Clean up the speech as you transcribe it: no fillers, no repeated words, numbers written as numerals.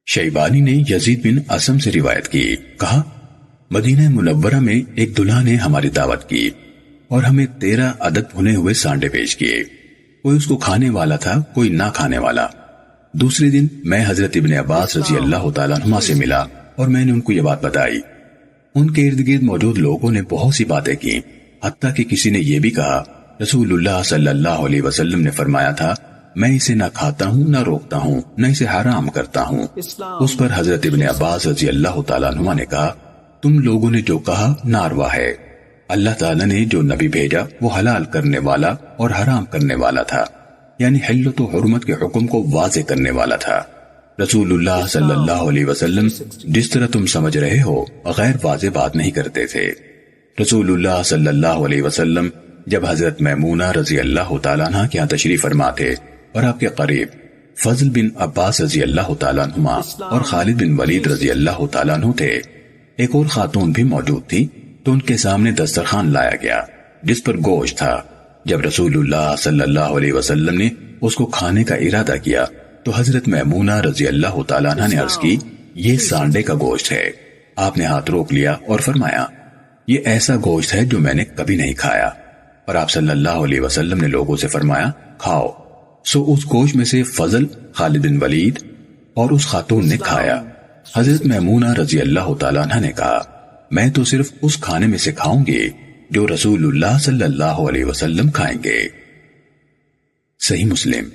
شیبانی نے یزید بن اسم سے روایت کی، کہا مدینہ منورہ میں ایک دلہا نے ہماری دعوت کی اور ہمیں 13 عدد بھنے ہوئے سانڈے پیش کیے۔ کوئی اس کو کھانے والا تھا، کوئی نہ کھانے والا۔ دوسرے دن میں حضرت ابن عباس رضی اللہ تعالیٰ عنہما سے ملا اور میں نے ان کو یہ بات بتائی۔ ان کے ارد گرد موجود لوگوں نے بہت سی باتیں کی، حتیٰ کہ کسی نے یہ بھی کہا رسول اللہ صلی اللہ علیہ وسلم نے فرمایا تھا میں اسے نہ کھاتا ہوں نہ روکتا ہوں نہ اسے حرام کرتا ہوں۔ اس پر حضرت ابن عباس رضی اللہ تعالیٰ عنہما نے کہا تم لوگوں نے جو کہا ناروا ہے، اللہ تعالیٰ نے جو نبی بھیجا وہ حلال کرنے والا اور حرام کرنے والا تھا، یعنی حلت و حرمت کے حکم کو واضح کرنے والا تھا۔ رسول اللہ صلی اللہ علیہ وسلم جس طرح تم سمجھ رہے ہو غیر واضح بات نہیں کرتے تھے۔ رسول اللہ صلی اللہ علیہ وسلم جب حضرت میمونہ رضی اللہ تعالیٰ عنہ کے یہاں تشریف فرما تھے اور آپ کے قریب فضل بن عباس رضی اللہ تعالیٰ عنہما اور خالد بن ولید رضی اللہ تعالیٰ عنہ تھے، ایک اور خاتون بھی موجود تھی، تو ان کے سامنے دسترخوان لایا گیا جس پر گوشت تھا۔ جب رسول اللہ صلی اللہ علیہ وسلم نے اس کو کھانے کا ارادہ کیا تو حضرت میمونہ رضی اللہ تعالیٰ عنہ نے عرض کی یہ سانڈے کا گوشت ہے۔ آپ نے ہاتھ روک لیا اور فرمایا یہ ایسا گوشت ہے جو میں نے کبھی نہیں کھایا، اور آپ صلی اللہ علیہ وسلم نے لوگوں سے فرمایا کھاؤ۔ سو اس گوشت میں سے فضل، خالد بن ولید اور اس خاتون نے کھایا۔ حضرت میمونہ رضی اللہ تعالیٰ عنہ نے کہا میں تو صرف اس کھانے میں سے کھاؤں گی جو رسول اللہ صلی اللہ علیہ وسلم کھائیں گے۔ صحیح مسلم